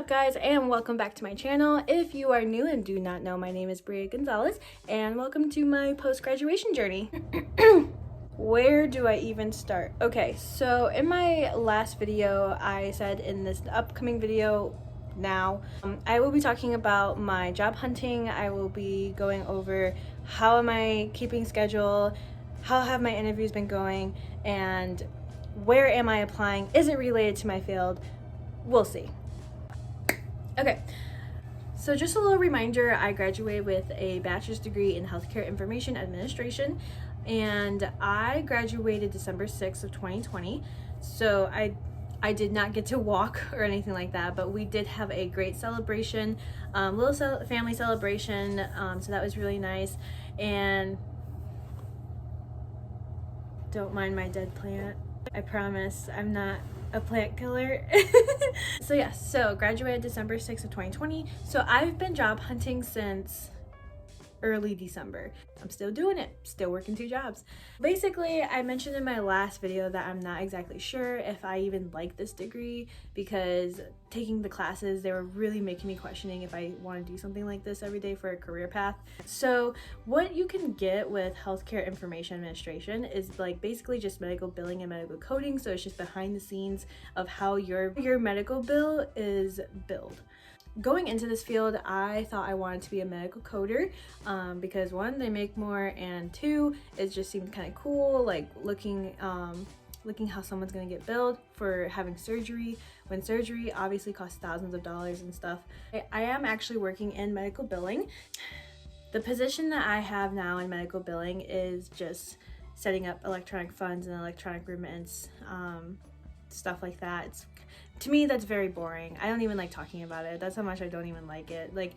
up, guys, and welcome back to my channel. If you are new and do not know, my name is Bria Gonzalez, and welcome to my post-graduation journey. Where do I even start? Okay, so in my last video, I said in this upcoming video now, I will be talking about my job hunting. I will be going over how am I keeping schedule, how have my interviews been going, and where am I applying? Is it related to my field? We'll see. Okay, so just a little reminder, I graduated with a bachelor's degree in healthcare information administration, and I graduated December 6th of 2020. So I did not get to walk or anything like that, but we did have a great celebration, family celebration, so that was really nice. And don't mind my dead plant. I promise I'm not a plant killer. So graduated December 6th of 2020. So I've been job hunting since early December. I'm still doing it, still working 2 jobs. Basically, I mentioned in my last video that I'm not exactly sure if I even like this degree, because taking the classes, they were really making me questioning if I want to do something like this every day for a career path. So what you can get with healthcare information administration is like basically just medical billing and medical coding. So it's just behind the scenes of how your medical bill is billed. Going into this field, I thought I wanted to be a medical coder because 1, they make more, and 2, it just seemed kind of cool, like looking how someone's gonna get billed for having surgery, when surgery obviously costs thousands of dollars and stuff. I am actually working in medical billing. The position that I have now in medical billing is just setting up electronic funds and electronic remittance, stuff like that. To me, that's very boring. I don't even like talking about it. That's how much I don't even like it. Like,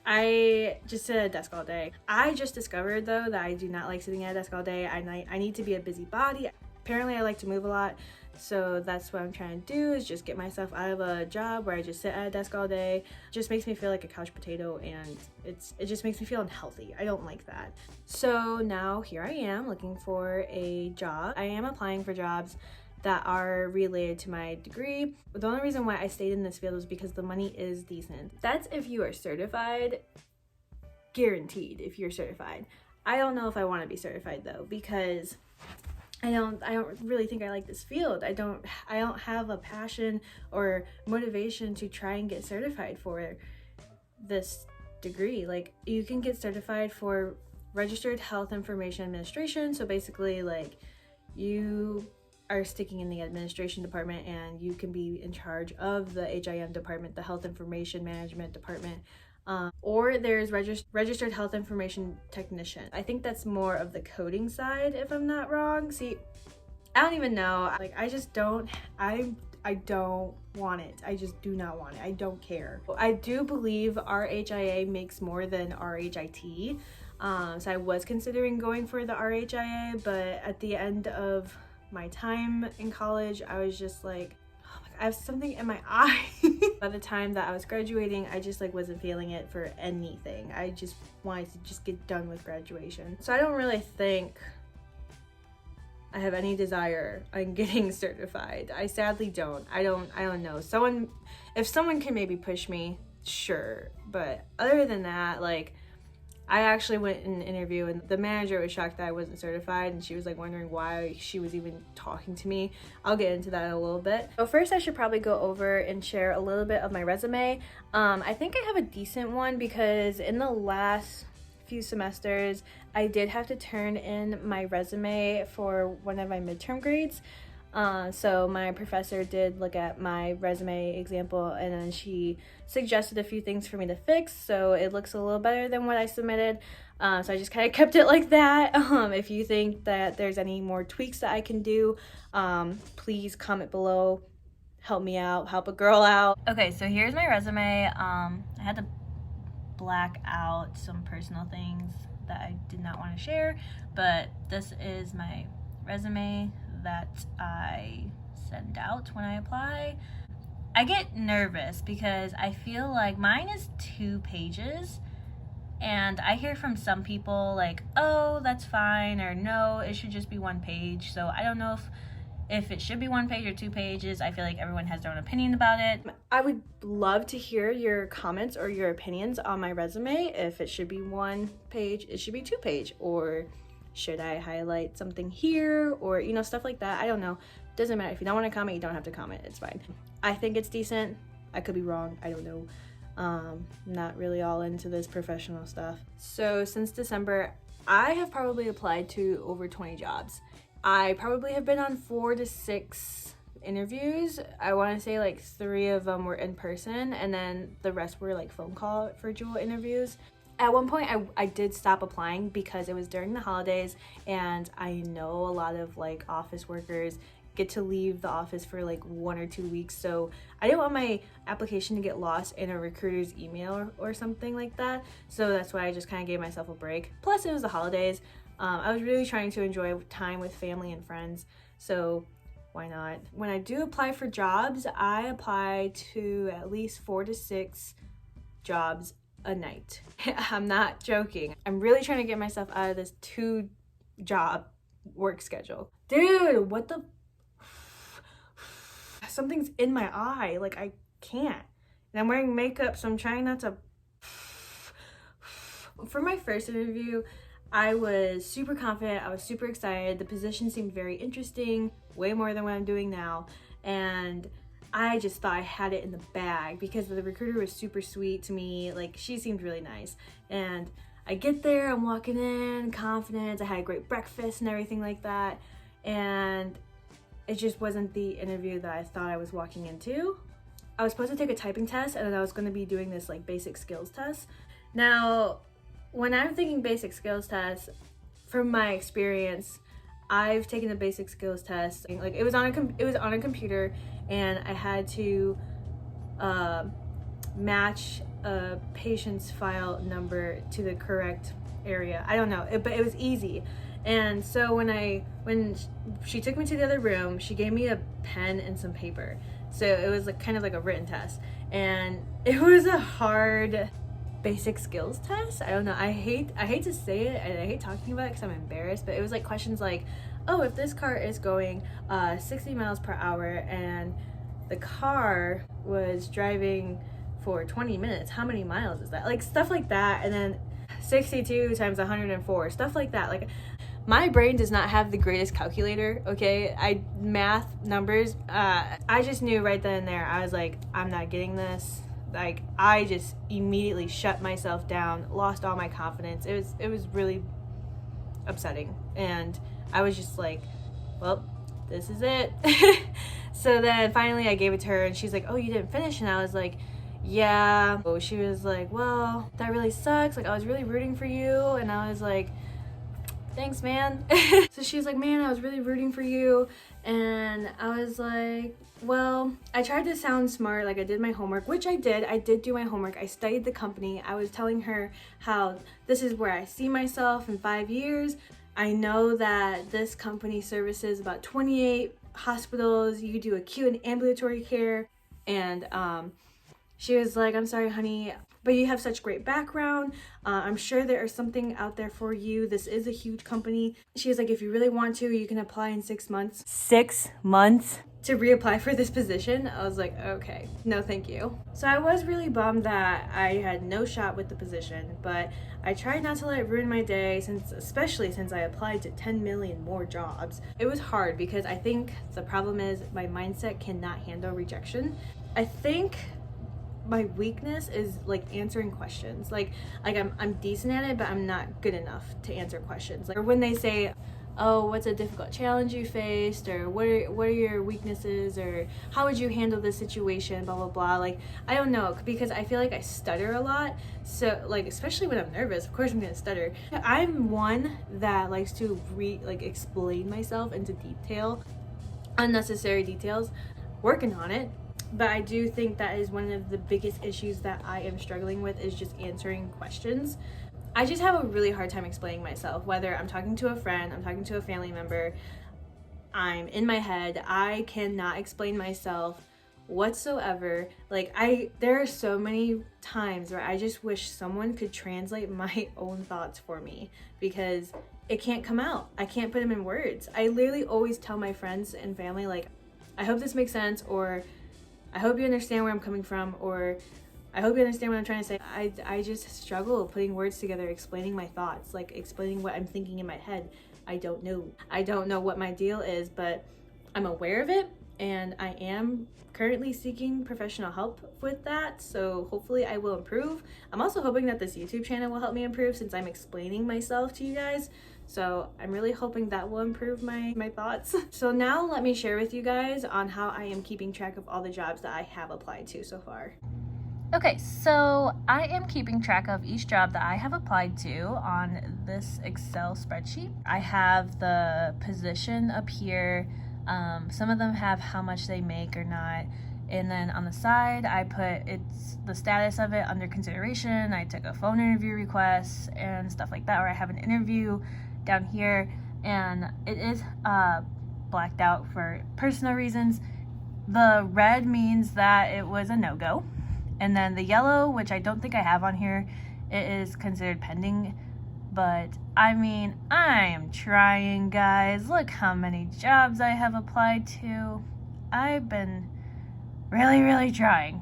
I just sit at a desk all day. I just discovered, though, that I do not like sitting at a desk all day. I need to be a busybody. Apparently, I like to move a lot. So that's what I'm trying to do, is just get myself out of a job where I just sit at a desk all day. It just makes me feel like a couch potato, and it just makes me feel unhealthy. I don't like that. So now here I am looking for a job. I am applying for jobs that are related to my degree. But the only reason why I stayed in this field was because the money is decent. That's if you are certified, guaranteed if you're certified. I don't know if I want to be certified though, because I don't really think I like this field. I don't have a passion or motivation to try and get certified for this degree. Like, you can get certified for registered health information administration. So basically, like, you are sticking in the administration department and you can be in charge of the HIM department, the health information management department, or there's registered health information technician. I think that's more of the coding side, if I'm not wrong. See, I don't even know. Like, I just don't, I don't want it. I just do not want it. I don't care. I do believe RHIA makes more than RHIT. So I was considering going for the RHIA, but at the end of my time in college, I was just like, oh my God, I have something in my eye. By the time that I was graduating, I just like wasn't feeling it for anything. I just wanted to just get done with graduation. So I don't really think I have any desire on getting certified. I sadly don't. I don't know. If someone can maybe push me, sure. But other than that, like, I actually went in an interview and the manager was shocked that I wasn't certified, and she was like wondering why she was even talking to me. I'll get into that in a little bit. So first, I should probably go over and share a little bit of my resume. I think I have a decent one because in the last few semesters, I did have to turn in my resume for one of my midterm grades. So my professor did look at my resume example, and then she suggested a few things for me to fix, so it looks a little better than what I submitted. So I just kind of kept it like that. If you think that there's any more tweaks that I can do, please comment below. Help me out, help a girl out. Okay, so here's my resume. I had to black out some personal things that I did not want to share, but this is my resume that I send out when I apply. I get nervous because I feel like mine is 2 pages, and I hear from some people like, oh, that's fine, or no, it should just be 1 page. So I don't know if it should be 1 page or 2 pages. I feel like everyone has their own opinion about it. I would love to hear your comments or your opinions on my resume. If it should be 1 page, it should be 2 page, or should I highlight something here, or you know, stuff like that. I don't know. Doesn't matter. If you don't want to comment, you don't have to comment. It's fine. I think it's decent. I could be wrong. I don't know. Not really all into this professional stuff. So since December, I have probably applied to over 20 jobs. I probably have been on 4 to 6 interviews. I want to say like 3 of them were in person, and then the rest were like phone call virtual interviews. At one point I did stop applying because it was during the holidays, and I know a lot of like office workers get to leave the office for like 1 or 2 weeks, so I didn't want my application to get lost in a recruiter's email or something like that. So that's why I just kind of gave myself a break. Plus it was the holidays. I was really trying to enjoy time with family and friends, so why not? When I do apply for jobs, I apply to at least 4 to 6 jobs a night. I'm not joking. I'm really trying to get myself out of this 2-job work schedule. Dude, what the? Something's in my eye. Like, I can't. And I'm wearing makeup, so I'm trying not to. For my first interview, I was super confident. I was super excited. The position seemed very interesting, way more than what I'm doing now. And I just thought I had it in the bag because the recruiter was super sweet to me. Like, she seemed really nice. And I get there, I'm walking in, confident. I had a great breakfast and everything like that. And it just wasn't the interview that I thought I was walking into. I was supposed to take a typing test, and then I was going to be doing this like basic skills test. Now, when I'm thinking basic skills test, from my experience, I've taken a basic skills test. Like, it was on a computer, and I had to match a patient's file number to the correct area. I don't know, but it was easy. And so when she took me to the other room, she gave me a pen and some paper. So it was like kind of like a written test, and it was a hard basic skills test. I don't know. I hate to say it, and I hate talking about it because I'm embarrassed, but it was like questions like, oh, if this car is going 60 miles per hour and the car was driving for 20 minutes, how many miles is that? Like, stuff like that. And then 62 times 104, stuff like that. Like, my brain does not have the greatest calculator, okay? Math, numbers, I just knew right then and there. I was like, I'm not getting this. Like, I just immediately shut myself down, lost all my confidence. It was really upsetting. And I was just like, well, this is it. So then finally I gave it to her, and she's like, oh, you didn't finish? And I was like, yeah. So she was like, well, that really sucks. Like, I was really rooting for you. And I was like, thanks, man. So she was like, man, I was really rooting for you. And I was like, well, I tried to sound smart, like I did my homework, which I did. I did do my homework. I studied the company. I was telling her how this is where I see myself in 5 years. I know that this company services about 28 hospitals. You do acute and ambulatory care. And she was like, I'm sorry, honey, but you have such great background. I'm sure there is something out there for you. This is a huge company. She was like, if you really want to, you can apply in 6 months. 6 months? To reapply for this position? I was like, okay, no thank you. So I was really bummed that I had no shot with the position, but I tried not to let it ruin my day, especially since I applied to 10 million more jobs. It was hard because I think the problem is my mindset cannot handle rejection. I think my weakness is like answering questions. Like I'm decent at it, but I'm not good enough to answer questions. Like, or when they say, oh, what's a difficult challenge you faced, or what are your weaknesses, or how would you handle this situation, blah blah blah. Like, I don't know, because I feel like I stutter a lot. So like, especially when I'm nervous, of course I'm gonna stutter. I'm one that likes to explain myself into detail, unnecessary details. Working on it. But I do think that is one of the biggest issues that I am struggling with, is just answering questions. I just have a really hard time explaining myself, whether I'm talking to a friend, I'm talking to a family member, I'm in my head. I cannot explain myself whatsoever. Like, there are so many times where I just wish someone could translate my own thoughts for me, because it can't come out. I can't put them in words. I literally always tell my friends and family, like, I hope this makes sense, or I hope you understand where I'm coming from, or I hope you understand what I'm trying to say. I just struggle putting words together, explaining my thoughts, like explaining what I'm thinking in my head. I don't know what my deal is, but I'm aware of it, and I am currently seeking professional help with that, so hopefully I will improve. I'm also hoping that this YouTube channel will help me improve, since I'm explaining myself to you guys. So I'm really hoping that will improve my thoughts. So now let me share with you guys on how I am keeping track of all the jobs that I have applied to so far. Okay, so I am keeping track of each job that I have applied to on this Excel spreadsheet. I have the position up here. Some of them have how much they make or not. And then on the side, I put it's the status of it under consideration. I took a phone interview request and stuff like that, or I have an interview down here, and it is blacked out for personal reasons. The red means that it was a no-go, and then the yellow, which I don't think I have on here, it is considered pending. But I mean, I am trying, guys. Look how many jobs I have applied to. I've been really trying.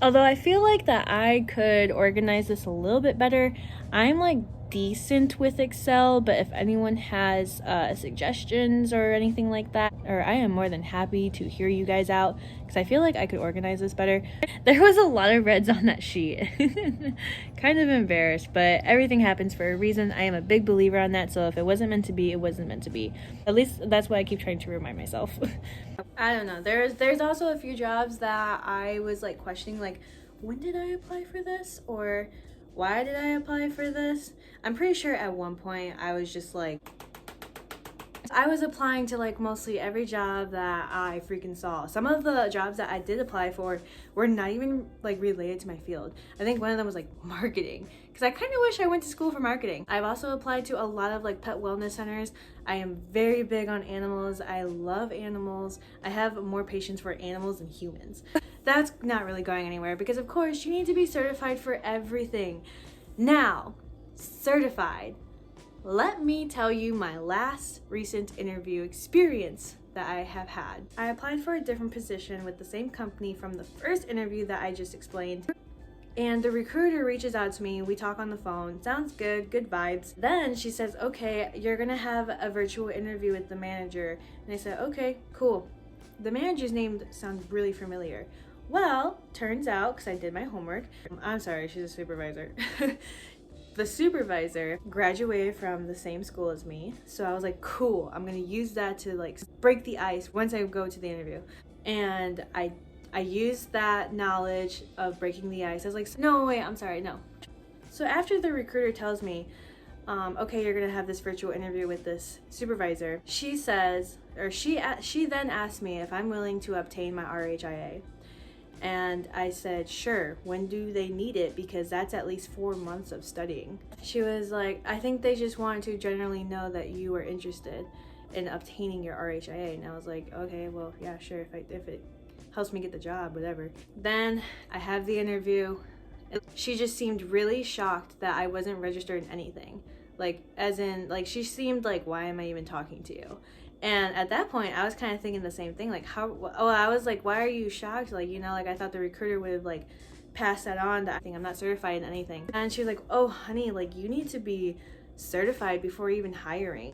Although I feel like that I could organize this a little bit better. I'm like decent with Excel, but if anyone has suggestions or anything like that, or I am more than happy to hear you guys out, because I feel like I could organize this better. There was a lot of reds on that sheet. Kind of embarrassed, but everything happens for a reason. I am a big believer on that, so if it wasn't meant to be, it wasn't meant to be. At least that's what I keep trying to remind myself. I don't know. There's also a few jobs that I was like questioning, like, when did I apply for this? Or why did I apply for this? I'm pretty sure at one point I was just like, I was applying to like mostly every job that I freaking saw. Some of the jobs that I did apply for were not even like related to my field. I think one of them was like marketing, because I kind of wish I went to school for marketing. I've also applied to a lot of like pet wellness centers. I am very big on animals. I love animals. I have more patience for animals than humans. That's not really going anywhere, because of course you need to be certified for everything. Now, certified. Let me tell you my last recent interview experience that I have had. I applied for a different position with the same company from the first interview that I just explained. And the recruiter reaches out to me, we talk on the phone, sounds good vibes. Then she says, okay, you're gonna have a virtual interview with the manager. And I said, okay, cool. The manager's name sounds really familiar. Well, turns out, because I did my homework, I'm sorry, she's a supervisor. The supervisor graduated from the same school as me, so I was like, cool, I'm gonna use that to like break the ice once I go to the interview. And I used that knowledge of breaking the ice. I was like, no, wait, I'm sorry, no. So after the recruiter tells me, okay, you're gonna have this virtual interview with this supervisor, she says, or she then asked me if I'm willing to obtain my RHIA. And I said, sure, when do they need it? Because that's at least 4 months of studying. She was like, I think they just wanted to generally know that you were interested in obtaining your RHIA. And I was like, okay, well, yeah, sure, if it helps me get the job, whatever. Then I have the interview. She just seemed really shocked that I wasn't registered in anything. Like, as in, like, she seemed like, why am I even talking to you? And at that point, I was kind of thinking the same thing. Like, I was like, why are you shocked? Like, you know, like, I thought the recruiter would have, like, passed that on to, I think I'm not certified in anything. And she was like, oh, honey, like, you need to be certified before even hiring.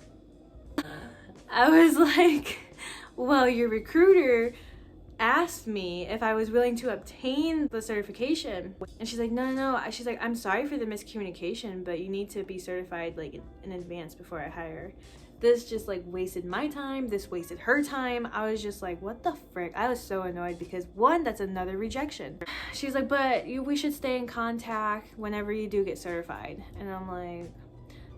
I was like, well, your recruiter asked me if I was willing to obtain the certification. And she's like, no. She's like, I'm sorry for the miscommunication, but you need to be certified, like, in advance before I hire. This just like wasted my time. This wasted her time. I was just like, what the frick? I was so annoyed because one, that's another rejection. She was like, but we should stay in contact whenever you do get certified. And I'm like,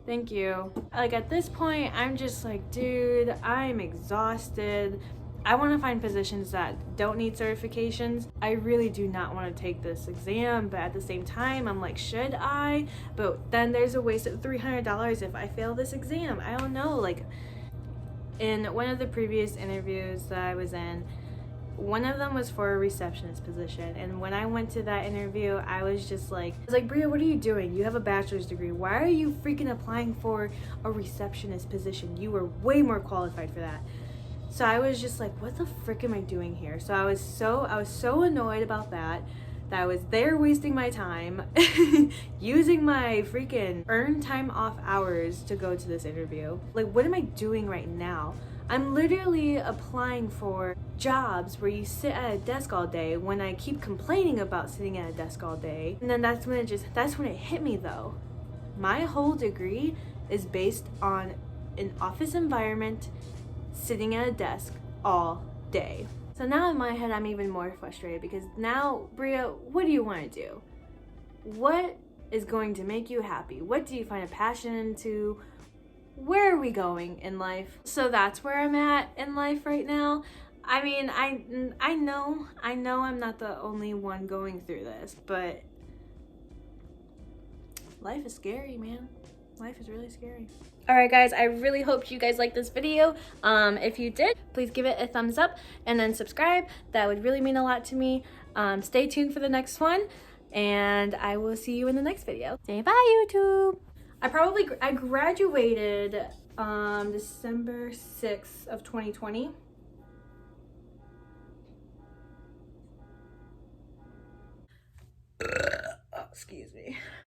thank you. Like at this point, I'm just like, dude, I'm exhausted. I want to find positions that don't need certifications. I really do not want to take this exam, but at the same time, I'm like, should I? But then there's a waste of $300 if I fail this exam. I don't know. Like, in one of the previous interviews that I was in, one of them was for a receptionist position, and when I went to that interview, I was like, Bria, what are you doing? You have a bachelor's degree. Why are you freaking applying for a receptionist position? You were way more qualified for that. So I was just like, what the frick am I doing here? So I was so annoyed about that I was there wasting my time using my freaking earned time off hours to go to this interview. Like, what am I doing right now? I'm literally applying for jobs where you sit at a desk all day when I keep complaining about sitting at a desk all day. And then that's when it hit me though. My whole degree is based on an office environment, sitting at a desk all day. So now in my head, I'm even more frustrated because now, Bria, what do you want to do? What is going to make you happy? What do you find a passion into? Where are we going in life? So that's where I'm at in life right now. I mean, I know I'm not the only one going through this, but life is scary, man. Life is really scary. Alright guys, I really hope you guys liked this video. If you did, please give it a thumbs up and then subscribe. That would really mean a lot to me. Stay tuned for the next one, and I will see you in the next video. Say bye, YouTube! I graduated December 6th of 2020. Excuse me.